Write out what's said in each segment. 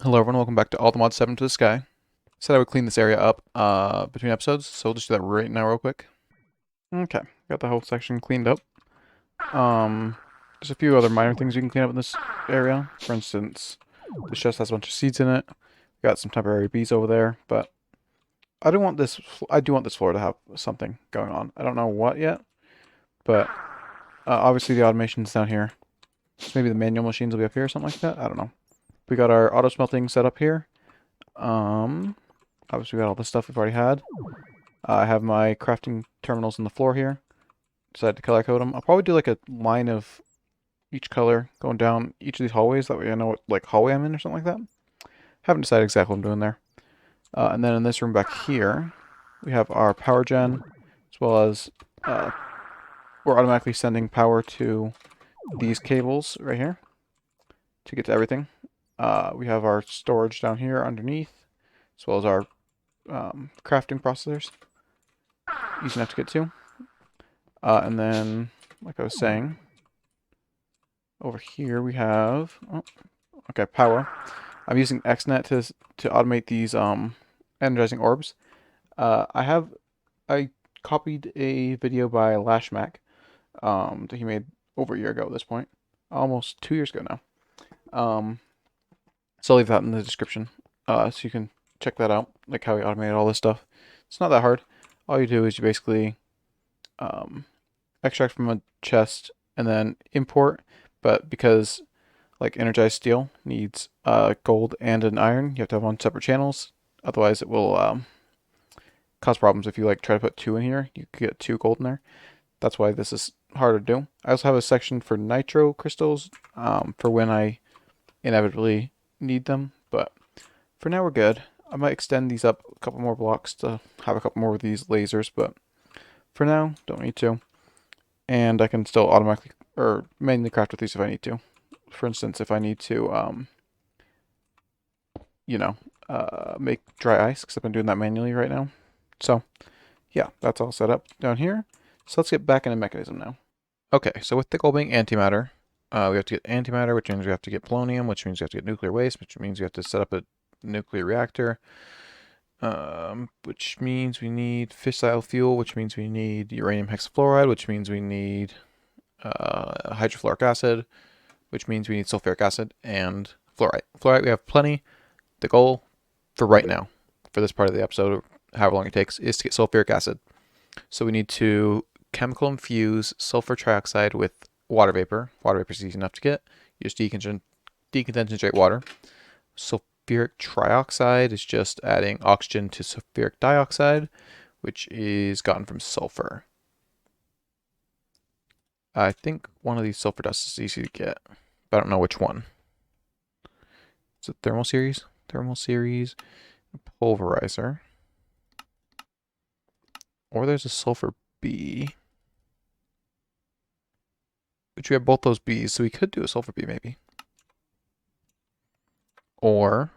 Hello everyone, welcome back to ATM7 to the Sky. Said I would clean this area up between episodes, so we'll just do that right now real quick. Okay, got the whole section cleaned up. There's a few other minor things you can clean up in this area. For instance, this chest has a bunch of seeds in it. Got some temporary bees over there, but I do want this floor to have something going on. I don't know what yet, but obviously the automation's down here. So maybe the manual machines will be up here or something like that. I don't know. We got our auto smelting set up here. Obviously we got all the stuff we've already had. I have my crafting terminals on the floor here. Decided to color code them. I'll probably do like a line of each color going down each of these hallways. That way I know what like hallway I'm in or something like that. Haven't decided exactly what I'm doing there. And then in this room back here, we have our power gen, as well as we're automatically sending power to these cables right here to get to everything. We have our storage down here underneath, as well as our crafting processors. Easy enough to get to. And then, like I was saying, over here we have, power. I'm using XNet to automate these energizing orbs. I copied a video by Lashmac that he made over a year ago at this point, almost 2 years ago now. So I'll leave that in the description, so you can check that out, like how he automated all this stuff. It's not that hard. All you do is you basically extract from a chest and then import, but because like energized steel needs gold and an iron, you have to have on separate channels. Otherwise it will cause problems if you like try to put two in here. You could get two gold in there. That's why this is harder to do. I also have a section for nitro crystals for when I inevitably need them, but for now we're good. I might extend these up a couple more blocks to have a couple more of these lasers, but for now, don't need to. And I can still automatically or manually craft with these if I need to. For instance, if I need to, make dry ice, because I've been doing that manually right now. So, yeah, that's all set up down here. So let's get back into Mekanism now. Okay, so with the goal being antimatter, we have to get antimatter, which means we have to get polonium, which means we have to get nuclear waste, which means we have to set up a nuclear reactor, which means we need fissile fuel, which means we need uranium hexafluoride, which means we need hydrofluoric acid, which means we need sulfuric acid and fluorite. Fluorite we have plenty. The goal for right now, for this part of the episode, however long it takes, is to get sulfuric acid. So we need to chemical infuse sulfur trioxide with water vapor. Water vapor is easy enough to get. You just deconcentrate water. Sulfuric trioxide is just adding oxygen to sulfuric dioxide, which is gotten from sulfur. I think one of these sulfur dusts is easy to get, but I don't know which one. Is it thermal series? Thermal series, pulverizer. Or there's a sulfur B, which we have both those B's, so we could do a sulfur B maybe. Or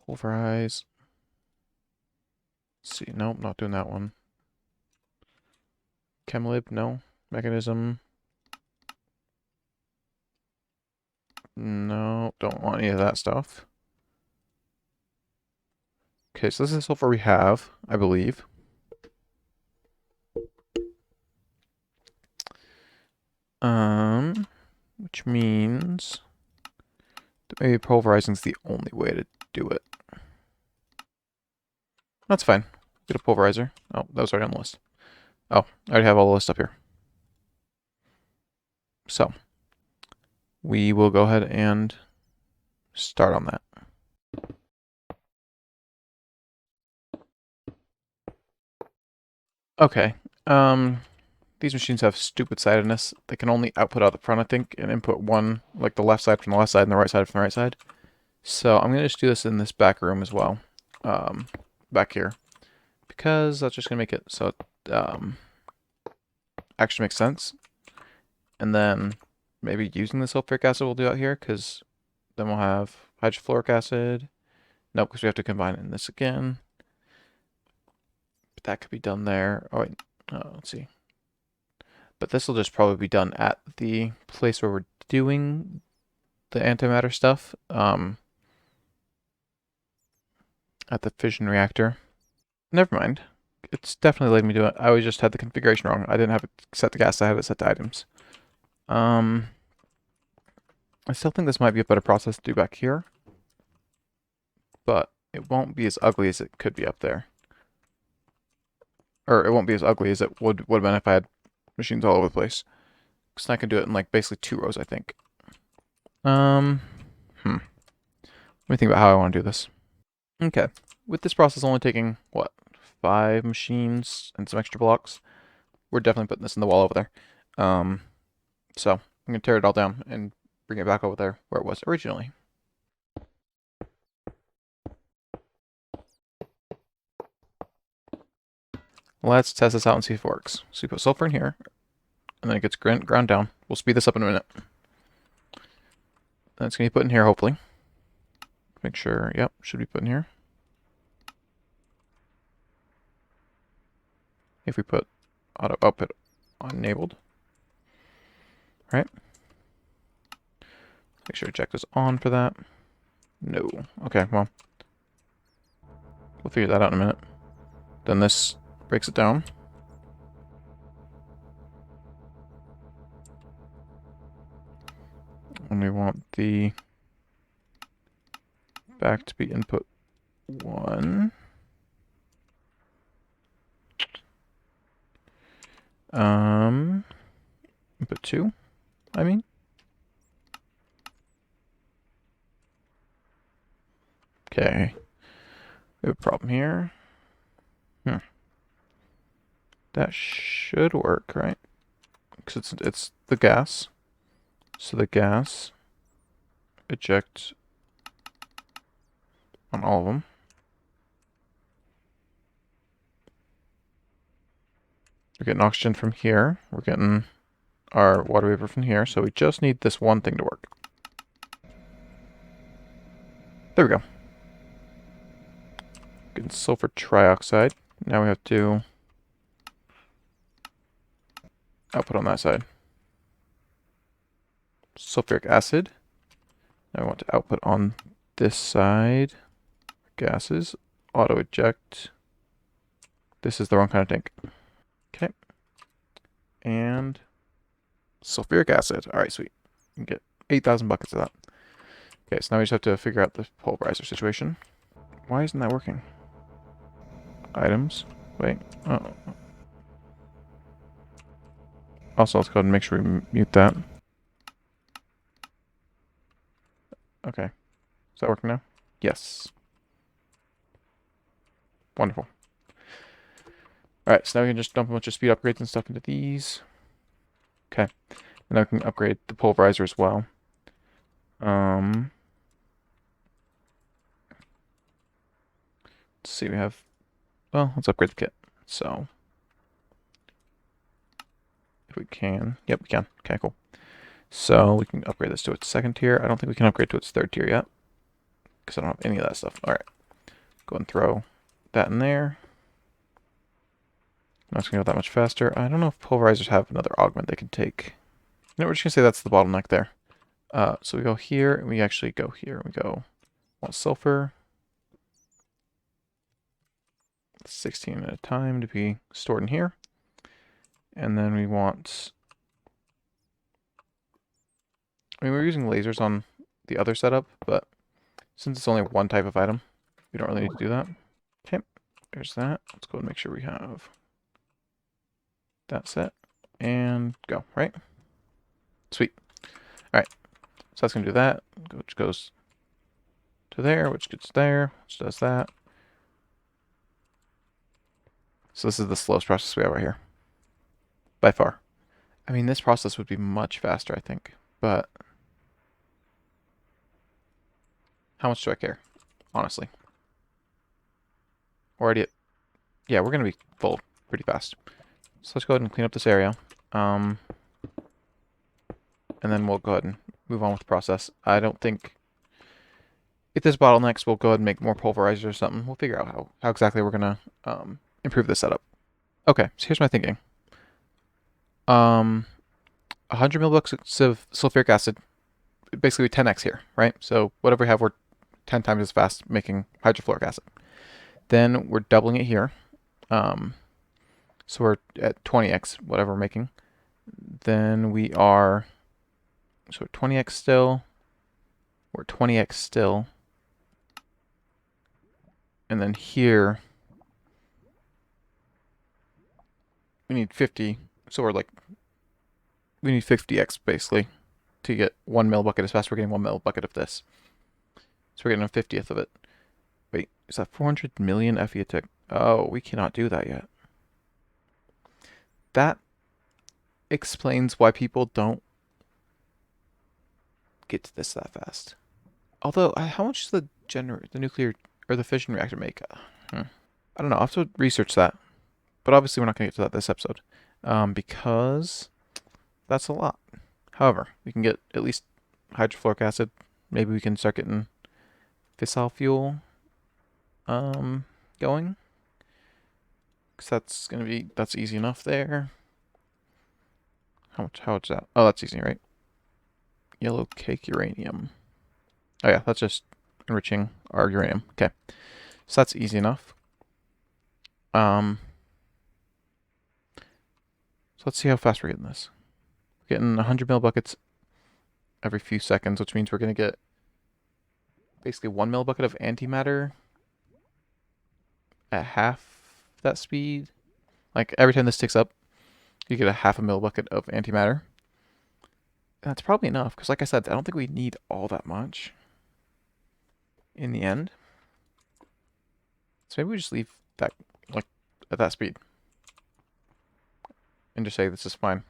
pulverize. Let's see, nope, not doing that one. Chemlib, no. Mechanism. No, don't want any of that stuff. Okay, so this is the sulfur we have, I believe. Which means that maybe pulverizing is the only way to do it. That's fine. Get a pulverizer. Oh, that was already on the list. Oh, I already have all the list up here. So, we will go ahead and start on that. Okay. These machines have stupid sidedness. They can only output out the front, I think, and input one, like the left side from the left side and the right side from the right side. So I'm going to just do this in this back room as well, back here, because that's just going to make it so it actually makes sense. And then maybe using the sulfuric acid we'll do out here, because then we'll have hydrofluoric acid. Nope, because we have to combine it in this again. But that could be done there. Oh, wait. Let's see. But this will just probably be done at the place where we're doing the antimatter stuff at the fission reactor. Never mind. It's definitely letting me do it. I always just had the configuration wrong. I didn't have it set to gas. I had it set to items. I still think this might be a better process to do back here, but it won't be as ugly as it could be up there. Or it won't be as ugly as it would have been if I had machines all over the place. Because I can do it in like basically 2 rows, I think. Let me think about how I want to do this. Okay. With this process only taking, what, 5 machines and some extra blocks, we're definitely putting this in the wall over there. So I'm going to tear it all down and bring it back over there where it was originally. Let's test this out and see if it works. So we put sulfur in here, and then it gets ground down. We'll speed this up in a minute. Then it's going to be put in here, hopefully. Make sure, yep, should be put in here. If we put auto output enabled. Right? Make sure check is on for that. No. Okay, well. We'll figure that out in a minute. Then this breaks it down. And we want the back to be input 1. Input 2, I mean. Okay. We have a problem here. That should work, right? Because it's the gas. So the gas eject on all of them. We're getting oxygen from here. We're getting our water vapor from here. So we just need this one thing to work. There we go. Getting sulfur trioxide. Now we have to output on that side. Sulfuric acid. Now we want to output on this side. Gases. Auto eject. This is the wrong kind of tank. Okay. And sulfuric acid. Alright, sweet. You can get 8,000 buckets of that. Okay, so now we just have to figure out the pulverizer situation. Why isn't that working? Items. Wait. Oh. Also, let's go ahead and make sure we mute that. Okay. Is that working now? Yes. Wonderful. Alright, so now we can just dump a bunch of speed upgrades and stuff into these. Okay. And now we can upgrade the pulverizer as well. Let's see, we have... Well, let's upgrade the kit. So... If we can... Yep, we can. Okay, cool. So we can upgrade this to its 2nd tier. I don't think we can upgrade to its 3rd tier yet. Because I don't have any of that stuff. Alright. Go and throw that in there. Now it's going to go that much faster. I don't know if pulverizers have another augment they can take. No, we're just going to say that's the bottleneck there. So we go here, and we actually go here. We go, want sulfur. 16 at a time to be stored in here. And then we want... I mean, we're using lasers on the other setup, but since it's only one type of item, we don't really need to do that. Okay, there's that. Let's go and make sure we have that set. And go, right? Sweet. Alright, so that's going to do that, which goes to there, which gets there, which does that. So this is the slowest process we have right here. By far. I mean, this process would be much faster, I think, but... How much do I care? Honestly. Already at... Yeah, we're going to be full pretty fast. So let's go ahead and clean up this area. And then we'll go ahead and move on with the process. I don't think... If there's bottlenecks, we'll go ahead and make more pulverizers or something. We'll figure out how exactly we're going to improve the setup. Okay, so here's my thinking. 100 milliliters of sulfuric acid basically 10x here, right? So whatever we have, we're 10 times as fast making hydrofluoric acid. Then we're doubling it here. So we're at 20x, whatever we're making. Then we are, so we're 20x still. We're 20x still. And then here, we need 50. So we're like, we need 50x basically to get 1 mil bucket as fast as we're getting 1 mil bucket of this. So we're getting a 50th of it. Wait, is that 400 million FE a tick? Oh, we cannot do that yet. That explains why people don't get to this that fast. Although, how much does the nuclear or the fission reactor make? I don't know. I'll have to research that. But obviously, we're not going to get to that this episode because that's a lot. However, we can get at least hydrofluoric acid. Maybe we can start getting fissile fuel going. Because that's easy enough there. How much is that? Oh, that's easy, right? Yellow cake uranium. Oh yeah, that's just enriching our uranium. Okay. So that's easy enough. So let's see how fast we're getting this. We're getting 100 mil buckets every few seconds, which means we're going to get basically 1 mil bucket of antimatter at half that speed. Like every time this ticks up, you get a half a mil bucket of antimatter. That's probably enough, because like I said, I don't think we need all that much in the end. So maybe we just leave that like at that speed. And just say this is fine.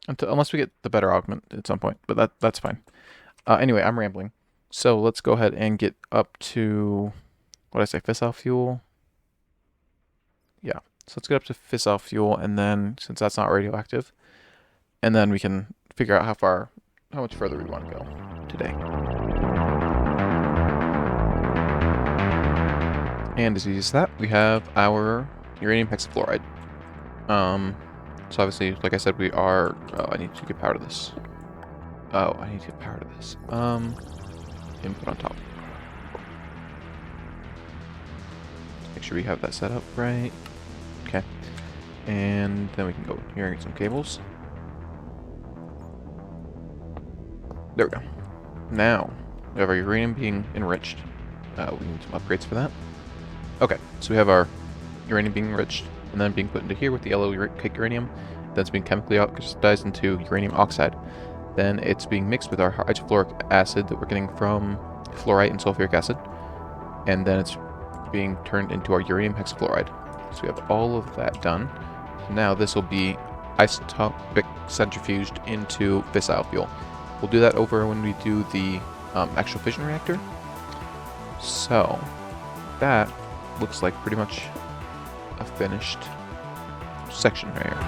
Unless we get the better augment at some point, but that's fine. Anyway, I'm rambling. So let's go ahead and get up to, what did I say, fissile fuel? Yeah, so let's get up to fissile fuel, and then, since that's not radioactive, and then we can figure out how much further we want to go today. And as easy as that, we have our uranium hexafluoride. So obviously, like I said, we are... Oh, I need to get power to this. Input on top. Make sure we have that set up right. Okay. And then we can go here and get some cables. There we go. Now, we have our uranium being enriched. We need some upgrades for that. Okay, so we have our uranium being enriched, and then being put into here with the yellow cake uranium. Then it's being chemically oxidized into uranium oxide. Then it's being mixed with our hydrofluoric acid that we're getting from fluorite and sulfuric acid. And then it's being turned into our uranium hexafluoride. So we have all of that done. Now this will be isotopic centrifuged into fissile fuel. We'll do that over when we do the actual fission reactor. So that looks like pretty much a finished section right here.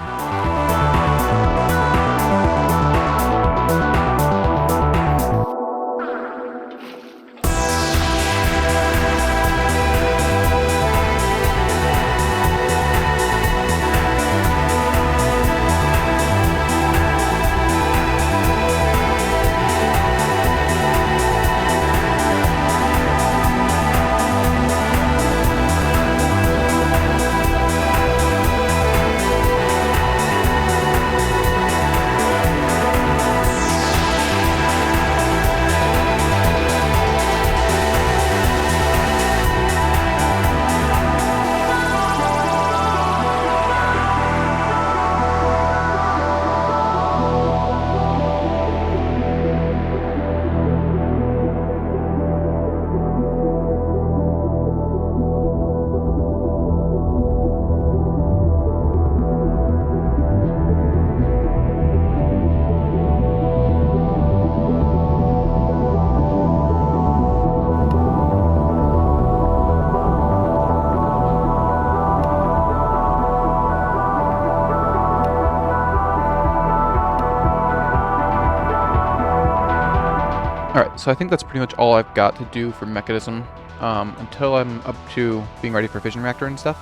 Alright, so I think that's pretty much all I've got to do for Mekanism until I'm up to being ready for fission reactor and stuff.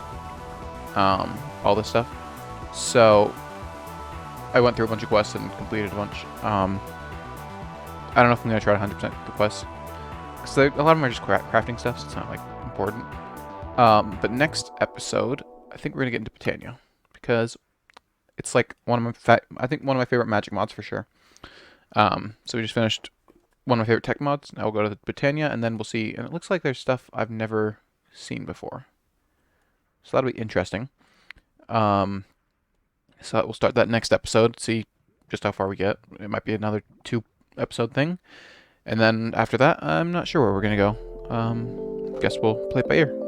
All this stuff. So I went through a bunch of quests and completed a bunch. I don't know if I'm gonna try to 100% the quest. Because a lot of them are just crafting stuff, so it's not like important. But next episode, I think we're gonna get into Botania because it's like one of my I think one of my favorite magic mods for sure. So we just finished one of my favorite tech mods. Now we'll go to the Botania, and then we'll see. And it looks like there's stuff I've never seen before, so that'll be interesting. So we'll start that next episode. See just how far we get. It might be another 2-episode thing, and then after that, I'm not sure where we're gonna go. Guess we'll play it by ear.